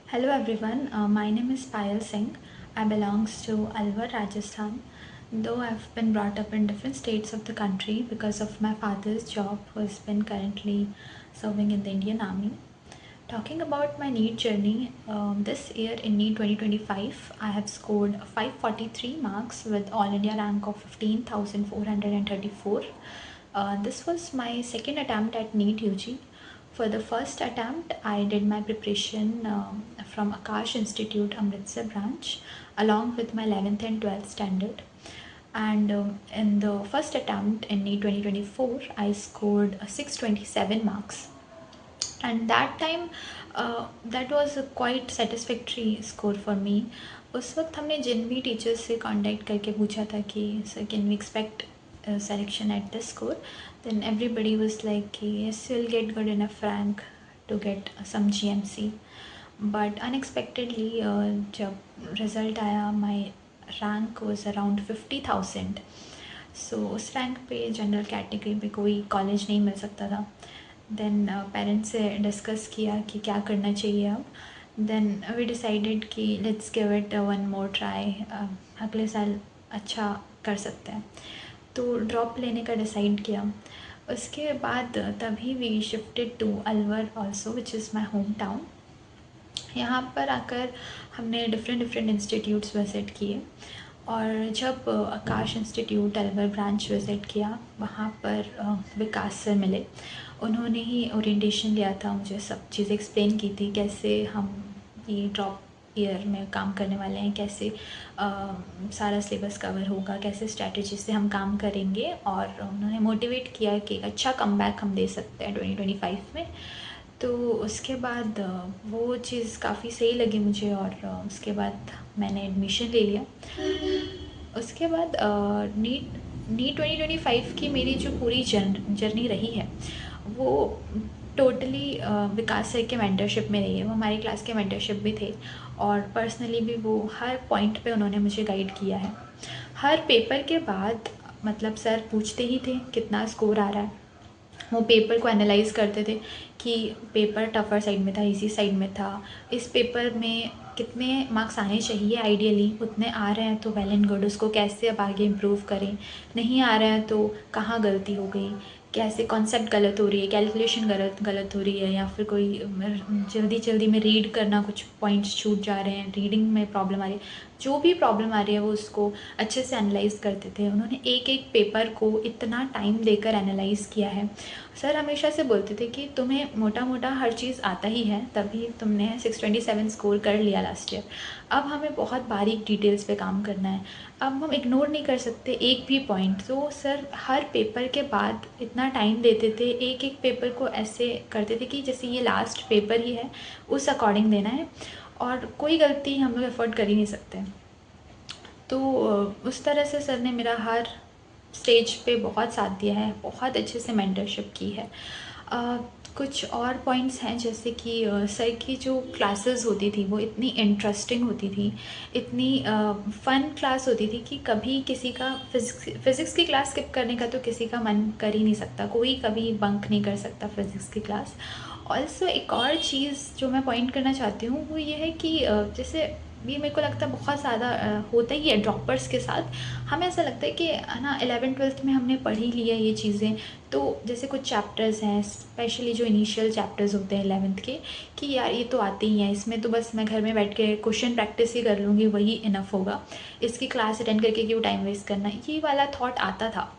Hello everyone, my name is Payal Singh. I belongs to Alwar, Rajasthan. Though I've been brought up in different states of the country because of my father's job, who has been currently serving in the Indian Army. Talking about my NEET journey, this year in NEET 2025, I have scored 543 marks with All India rank of 15,434. This was my second attempt at NEET UG. For the first attempt, I did my preparation from Akash Institute, Amritsar branch, along with my 11th and 12th standard. And in the first attempt in NEET 2024, I scored 627 marks. And that time that was a quite satisfactory score for me. उस वक्त हमने जिन भी teachers से contact करके पूछा था कि sir can we expect selection at this score, then everybody was like yes, you'll get good enough rank to get some GMC. But unexpectedly जब result आया, my rank was around 50,000. So उस rank पे general category में कोई college नहीं मिल सकता था. Then parents से डिस्कस किया कि क्या करना चाहिए अब. देन वी डिसाइडेड कि let's give it one more try, अगले साल अच्छा कर सकते हैं. तो ड्रॉप लेने का डिसाइड किया. उसके बाद तभी we shifted to Alwar also, which is my home town. यहाँ पर आकर हमने डिफरेंट इंस्टीट्यूट्स विज़िट किए. और जब आकाश इंस्टीट्यूट अलवर ब्रांच विज़िट किया, वहाँ पर विकास सर मिले. उन्होंने ही ओरिएंटेशन लिया था, मुझे सब चीज़ें एक्सप्लेन की थी, कैसे हम ये ड्रॉप ईयर में काम करने वाले हैं, कैसे सारा सिलेबस कवर होगा, कैसे स्ट्रैटेजी से हम काम करेंगे. और उन्होंने मोटिवेट किया कि एक अच्छा कमबैक हम दे सकते हैं 2025 में. तो उसके बाद वो चीज़ काफ़ी सही लगी मुझे, और उसके बाद मैंने एडमिशन ले लिया. उसके बाद नीट 2025 की मेरी जो पूरी जर्नी रही है वो टोटली विकास सर के मेंटरशिप में रही है. वो हमारी क्लास के मेंटरशिप भी थे, और पर्सनली भी वो हर पॉइंट पे उन्होंने मुझे गाइड किया है. हर पेपर के बाद मतलब सर पूछते ही थे कितना स्कोर आ रहा है. वो पेपर को एनालाइज़ करते थे कि पेपर टफ़र साइड में था, इजी साइड में था, इस पेपर में कितने मार्क्स आने चाहिए, आइडियली उतने आ रहे हैं तो वेल एंड गुड, उसको कैसे अब आगे इम्प्रूव करें, नहीं आ रहे हैं तो कहाँ गलती हो गई, कैसे कॉन्सेप्ट गलत हो रही है, कैलकुलेशन गलत हो रही है, या फिर कोई जल्दी में रीड करना कुछ पॉइंट्स छूट जा रहे हैं, रीडिंग में प्रॉब्लम आ रही है. जो भी प्रॉब्लम आ रही है वो उसको अच्छे से एनालाइज़ करते थे. उन्होंने एक पेपर को इतना टाइम देकर एनालाइज़ किया है. सर हमेशा से बोलते थे कि तुम्हें मोटा हर चीज़ आता ही है, तभी तुमने 627 स्कोर कर लिया लास्ट ईयर. अब हमें बहुत बारीक डिटेल्स पे काम करना है. अब हम इग्नोर नहीं कर सकते एक भी पॉइंट. तो सर हर पेपर के बाद इतना टाइम देते थे, एक पेपर को ऐसे करते थे कि जैसे ये लास्ट पेपर ही है, उस अकॉर्डिंग देना है, और कोई गलती हम लोग अफोर्ड कर ही नहीं सकते. तो उस तरह से सर ने मेरा हर स्टेज पे बहुत साथ दिया है, बहुत अच्छे से मेंटरशिप की है. कुछ और पॉइंट्स हैं, जैसे कि सर की जो क्लासेस होती थी वो इतनी इंटरेस्टिंग होती थी, इतनी फ़न क्लास होती थी कि कभी किसी का फ़िज़िक्स की क्लास स्किप करने का तो किसी का मन कर ही नहीं सकता, कोई कभी बंक नहीं कर सकता फ़िज़िक्स की क्लास. ऑल्सो एक और चीज़ जो मैं पॉइंट करना चाहती हूँ वो ये है कि जैसे ये मेरे को लगता है बहुत ज़्यादा होता ही है ड्रॉपर्स के साथ. हमें ऐसा लगता है कि है ना 11th-12th में हमने पढ़ ही लिया ये चीज़ें, तो जैसे कुछ चैप्टर्स हैं, स्पेशली जो इनिशियल चैप्टर्स होते हैं 11th के, कि यार ये तो आते ही हैं, इसमें तो बस मैं घर में बैठ के क्वेश्चन प्रैक्टिस ही कर लूँगी, वही इनफ होगा, इसकी क्लास अटेंड करके क्यों टाइम वेस्ट करना, ये वाला थॉट आता था.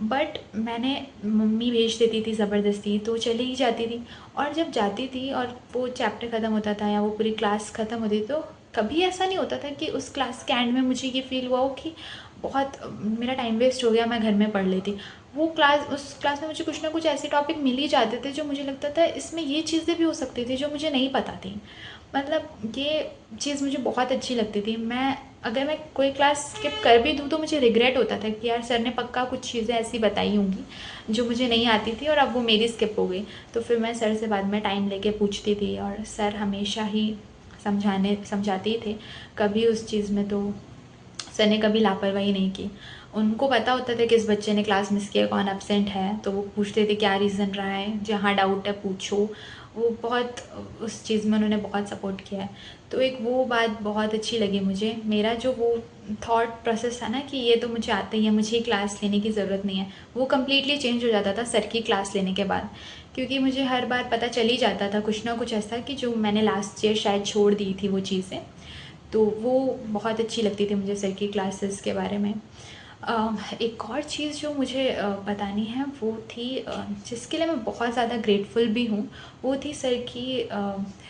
बट मैंने मम्मी भेज देती थी ज़बरदस्ती, तो चली ही जाती थी. और जब जाती थी और वो चैप्टर ख़त्म होता था या वो पूरी क्लास ख़त्म होती, तो कभी ऐसा नहीं होता था कि उस क्लास के एंड में मुझे ये फ़ील हुआ हो कि बहुत मेरा टाइम वेस्ट हो गया, मैं घर में पढ़ लेती. वो क्लास, उस क्लास में मुझे कुछ ना कुछ ऐसे टॉपिक मिल ही जाते थे जो मुझे लगता था इसमें ये चीज़ें भी हो सकती थी जो मुझे नहीं पता थी. मतलब ये चीज़ मुझे बहुत अच्छी लगती थी. अगर मैं कोई क्लास स्किप कर भी दूँ तो मुझे रिग्रेट होता था कि यार सर ने पक्का कुछ चीज़ें ऐसी बताई होंगी जो मुझे नहीं आती थी और अब वो मेरी स्किप हो गई. तो फिर मैं सर से बाद में टाइम लेके पूछती थी, और सर हमेशा ही समझाते ही थे. कभी उस चीज़ में तो सर ने कभी लापरवाही नहीं की. उनको पता होता था कि इस बच्चे ने क्लास मिस किया, कौन एब्सेंट है, तो वो पूछते थे क्या रीज़न रहा है, जहाँ डाउट है पूछो. वो बहुत उस चीज़ में उन्होंने बहुत सपोर्ट किया है। तो एक वो बात बहुत अच्छी लगी मुझे। मेरा जो वो थॉट प्रोसेस था ना कि ये तो मुझे आता ही है, मुझे क्लास लेने की ज़रूरत नहीं है, वो कम्प्लीटली चेंज हो जाता था सर की क्लास लेने के बाद। क्योंकि मुझे हर बार पता चल ही जाता था कुछ ना कुछ ऐसा कि जो मैंने लास्ट ईयर शायद छोड़ दी थी वो चीज़ें। तो वो बहुत अच्छी लगती थी मुझे सर की क्लासेस के बारे में। एक और चीज़ जो मुझे बतानी है वो थी, जिसके लिए मैं बहुत ज़्यादा ग्रेटफुल भी हूँ, वो थी सर की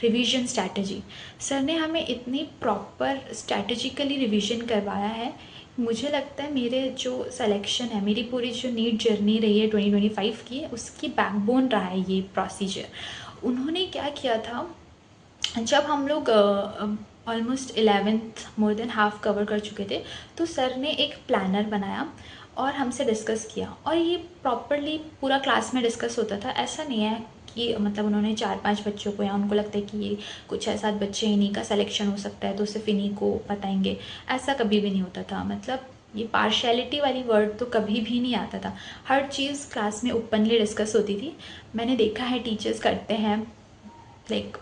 रिवीजन स्ट्रैटेजी। सर ने हमें इतनी प्रॉपर स्ट्रैटेजिकली रिवीजन करवाया है। मुझे लगता है मेरे जो सिलेक्शन है, मेरी पूरी जो नीट जर्नी रही है 2025 की, उसकी बैकबोन रहा है ये प्रोसीजर। उन्होंने क्या किया था, जब हम लोग almost 11th more than half cover कर चुके थे, तो सर ने एक प्लानर बनाया और हमसे डिस्कस किया, और ये प्रॉपरली पूरा क्लास में डिस्कस होता था। ऐसा नहीं है कि मतलब उन्होंने 4-5 बच्चों को, या उनको लगता है कि ये कुछ 6-7 बच्चे इन्हीं का सिलेक्शन हो सकता है तो सिर्फ इन्हीं को बताएंगे, ऐसा कभी भी नहीं होता था। मतलब ये पार्शियलिटी वाली वर्ड तो कभी भी नहीं आता था। हर चीज़ क्लास में ओपनली डिस्कस होती थी। मैंने देखा है टीचर्स करते हैं, लाइक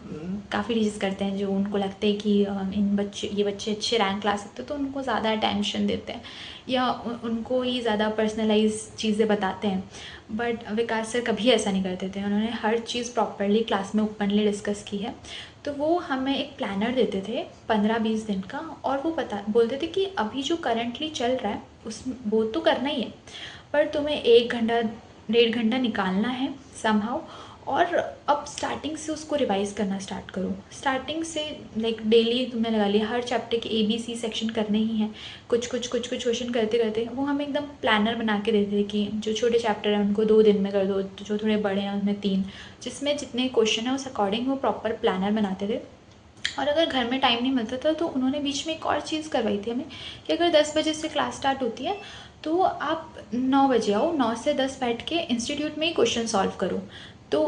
काफ़ी टीचर्स करते हैं जो उनको लगता है कि ये बच्चे अच्छे रैंक ला सकते हैं तो उनको ज़्यादा अटेंशन देते हैं, या उनको ही ज़्यादा पर्सनलाइज चीज़ें बताते हैं। बट विकास सर कभी ऐसा नहीं करते थे। उन्होंने हर चीज़ प्रॉपरली क्लास में ओपनली डिस्कस की है। तो वो हमें एक प्लानर देते थे 15-20 दिन का, और वो बोलते थे कि अभी जो करंटली चल रहा है उस वो तो करना ही है, पर तुम्हें 1 घंटा 1.5 घंटा निकालना है समहाउ, और अब स्टार्टिंग से उसको रिवाइज़ करना स्टार्ट करो। स्टार्टिंग से लाइक डेली तुमने लगा लिया, हर चैप्टर के ABC सेक्शन करने ही हैं, कुछ कुछ क्वेश्चन करते करते वो हमें एकदम प्लानर बना के देते थे कि जो छोटे चैप्टर हैं उनको 2 दिन में कर दो, जो थोड़े बड़े हैं उनमें 3, जिसमें जितने क्वेश्चन हैं उस अकॉर्डिंग वो प्रॉपर प्लानर बनाते थे। और अगर घर में टाइम नहीं मिलता था तो उन्होंने बीच में एक और चीज़ करवाई थी हमें, कि अगर 10 बजे से क्लास स्टार्ट होती है तो आप 9 बजे आओ, 9 से 10 बैठ के इंस्टीट्यूट में ही क्वेश्चन सॉल्व करो। तो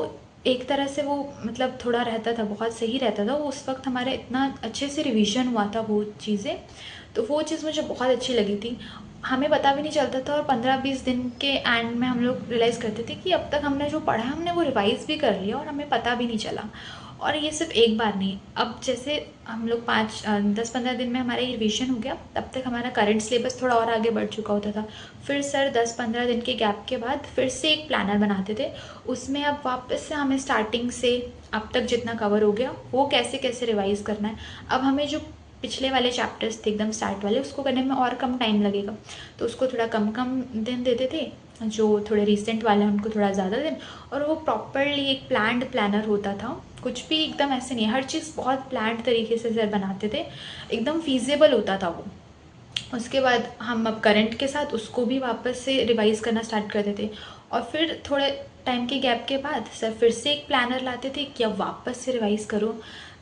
एक तरह से वो मतलब थोड़ा रहता था, बहुत सही रहता था वो। उस वक्त हमारे इतना अच्छे से रिवीजन हुआ था वो चीज़ें, तो वो चीज़ मुझे बहुत अच्छी लगी थी। हमें पता भी नहीं चलता था, और 15-20 दिन के एंड में हम लोग रियलाइज़ करते थे कि अब तक हमने जो पढ़ा हमने वो रिवाइज़ भी कर लिया और हमें पता भी नहीं चला। और ये सिर्फ एक बार नहीं, अब जैसे हम लोग 10-15 दिन में हमारा ये रिवीजन हो गया, तब तक हमारा करंट सिलेबस थोड़ा और आगे बढ़ चुका होता था। फिर सर 10-15 दिन के गैप के बाद फिर से एक प्लानर बनाते थे, उसमें अब वापस से हमें स्टार्टिंग से अब तक जितना कवर हो गया वो कैसे कैसे रिवाइज़ करना है। अब हमें जो पिछले वाले चैप्टर्स थे एकदम स्टार्ट वाले, उसको करने में और कम टाइम लगेगा, तो उसको थोड़ा कम कम दिन देते थे, जो थोड़े रिसेंट वाले हैं उनको थोड़ा ज़्यादा दिन। और वो प्रॉपरली एक प्लान्ड प्लानर होता था, कुछ भी एकदम ऐसे नहीं, हर चीज़ बहुत प्लान्ड तरीके से सर बनाते थे, एकदम फीजेबल होता था वो। उसके बाद हम अब करंट के साथ उसको भी वापस से रिवाइज़ करना स्टार्ट करते थे, और फिर थोड़े टाइम के गैप के बाद सर फिर से एक प्लानर लाते थे कि अब वापस से रिवाइज़ करो।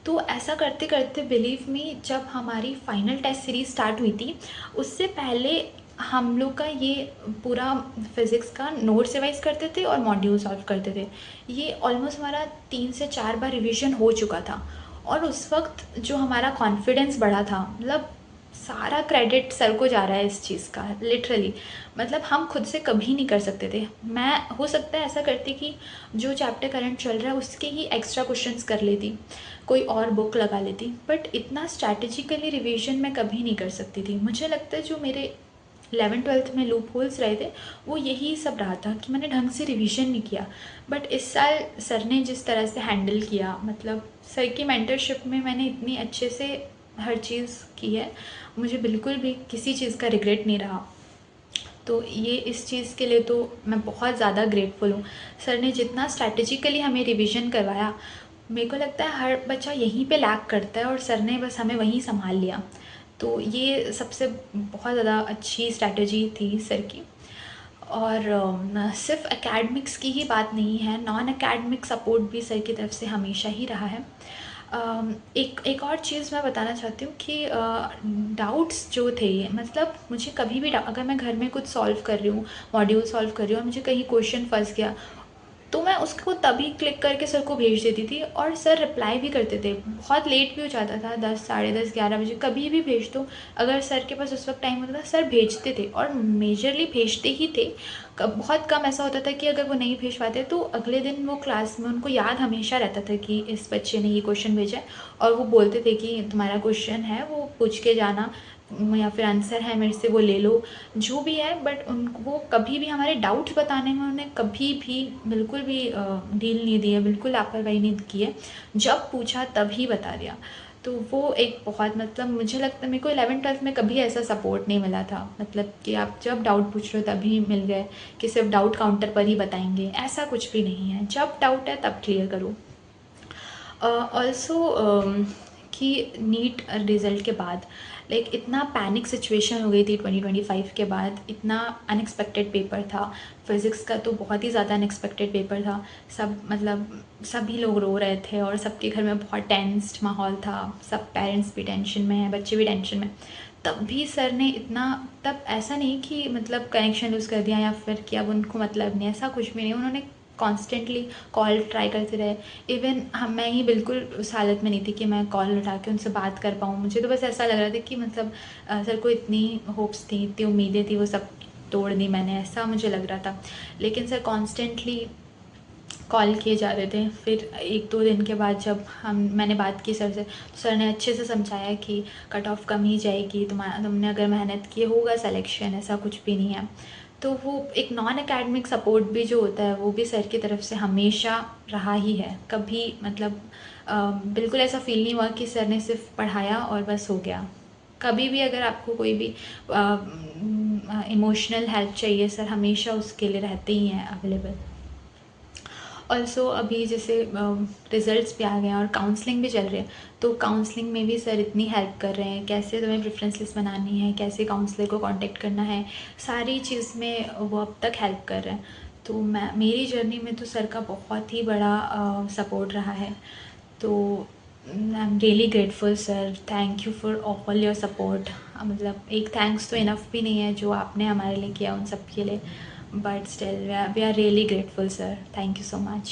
तो ऐसा करते करते बिलीव मी, जब हमारी फाइनल टेस्ट सीरीज़ स्टार्ट हुई थी उससे पहले हम लोग का ये पूरा फिज़िक्स का नोट्स रिवाइज़ करते थे और मॉड्यूल सॉल्व करते थे। ये ऑलमोस्ट हमारा 3 से 4 बार रिवीजन हो चुका था, और उस वक्त जो हमारा कॉन्फिडेंस बढ़ा था, मतलब सारा क्रेडिट सर को जा रहा है इस चीज़ का, लिटरली। मतलब हम खुद से कभी नहीं कर सकते थे। मैं हो सकता है ऐसा करती कि जो चैप्टर करंट चल रहा है उसके ही एक्स्ट्रा क्वेश्चंस कर लेती, कोई और बुक लगा लेती, बट इतना स्ट्रैटेजिकली रिवीजन मैं कभी नहीं कर सकती थी। मुझे लगता है जो मेरे 11th-12th में लूप होल्स रहे थे वो यही सब रहा था कि मैंने ढंग से रिवीजन नहीं किया। बट इस साल सर ने जिस तरह से हैंडल किया, मतलब सर की मेंटरशिप में मैंने इतनी अच्छे से हर चीज़ की है, मुझे बिल्कुल भी किसी चीज़ का रिग्रेट नहीं रहा। तो ये इस चीज़ के लिए तो मैं बहुत ज़्यादा ग्रेटफुल हूँ। सर ने जितना स्ट्रैटेजिकली हमें रिवीजन करवाया, मेरे को लगता है हर बच्चा यहीं पे लैक करता है और सर ने बस हमें वहीं संभाल लिया। तो ये सबसे बहुत ज़्यादा अच्छी स्ट्रैटेजी थी सर की। और सिर्फ एकेडमिक्स की ही बात नहीं है, नॉन एकेडमिक सपोर्ट भी सर की तरफ से हमेशा ही रहा है। एक और चीज़ मैं बताना चाहती हूँ कि डाउट्स जो थे, मतलब मुझे कभी भी अगर मैं घर में कुछ सॉल्व कर रही हूँ, मॉड्यूल सॉल्व कर रही हूँ और मुझे कहीं क्वेश्चन फंस गया, तो मैं उसको तभी क्लिक करके सर को भेज देती थी और सर रिप्लाई भी करते थे। बहुत लेट भी हो जाता था, 10, साढ़े 10, 11 बजे कभी भी भेज दो, अगर सर के पास उस वक्त टाइम होता था सर भेजते थे, और मेजरली भेजते ही थे। बहुत कम ऐसा होता था कि अगर वो नहीं भेज पाते तो अगले दिन वो क्लास में उनको याद हमेशा रहता था कि इस बच्चे ने ये क्वेश्चन भेजा है, और वो बोलते थे कि तुम्हारा क्वेश्चन है वो पूछ के जाना, या फिर आंसर है मेरे से वो ले लो, जो भी है। बट उन वो कभी भी हमारे डाउट्स बताने में उन्हें कभी भी बिल्कुल भी ढील नहीं दी है, बिल्कुल लापरवाही नहीं की है, जब पूछा तभी बता दिया। तो वो एक बहुत, मतलब मुझे लगता है मेरे को 11th-12th में कभी ऐसा सपोर्ट नहीं मिला था, मतलब कि आप जब डाउट पूछ रहे हो तभी मिल गए, कि सिर्फ डाउट काउंटर पर ही बताएंगे, ऐसा कुछ भी नहीं है, जब डाउट है तब क्लियर करो। ऑल्सो कि नीट रिज़ल्ट के बाद लाइक इतना पैनिक सिचुएशन हो गई थी 2025 के बाद, इतना अनएक्सपेक्टेड पेपर था। फिज़िक्स का तो बहुत ही ज़्यादा अनएक्सपेक्टेड पेपर था। सब मतलब सभी लोग रो रहे थे और सबके घर में बहुत टेंस्ड माहौल था, सब पेरेंट्स भी टेंशन में हैं, बच्चे भी टेंशन में। तब भी सर ने इतना, तब ऐसा नहीं कि मतलब कनेक्शन लूज़ कर दिया या फिर कि अब उनको मतलब नहीं, ऐसा कुछ भी नहीं। उन्होंने कॉन्स्टेंटली कॉल ट्राई करते रहे। इवन हम मैं ही बिल्कुल उस हालत में नहीं थी कि मैं कॉल उठा के उनसे बात कर पाऊँ। मुझे तो बस ऐसा लग रहा था कि मतलब सर को इतनी होप्स थी, इतनी उम्मीदें थी, वो सब तोड़ दी मैंने, ऐसा मुझे लग रहा था। लेकिन सर कॉन्स्टेंटली कॉल किए जा रहे थे। फिर 1-2 दिन के बाद जब मैंने बात की सर से, तो सर ने अच्छे से समझाया कि कट ऑफ कम ही जाएगी, तुमने अगर मेहनत की होगा सिलेक्शन, ऐसा कुछ भी नहीं है। तो वो एक नॉन एकेडमिक सपोर्ट भी जो होता है वो भी सर की तरफ से हमेशा रहा ही है। कभी मतलब बिल्कुल ऐसा फील नहीं हुआ कि सर ने सिर्फ पढ़ाया और बस हो गया। कभी भी अगर आपको कोई भी इमोशनल हेल्प चाहिए, सर हमेशा उसके लिए रहते ही हैं अवेलेबल। ऑल्सो अभी जैसे रिज़ल्ट्स भी आ गए हैं और काउंसलिंग भी चल रही है, तो काउंसलिंग में भी सर इतनी हेल्प कर रहे हैं, कैसे तुम्हें प्रेफरेंस लिस्ट बनानी है, कैसे काउंसलर को कांटेक्ट करना है, सारी चीज़ में वो अब तक हेल्प कर रहे हैं। तो मेरी जर्नी में तो सर का बहुत ही बड़ा सपोर्ट रहा है। तो I am really grateful sir, thank you for all your support. मतलब एक थैंक्स तो इनफ भी नहीं है जो आपने हमारे लिए किया उन सब के लिए, but still we are really grateful sir, thank you so much।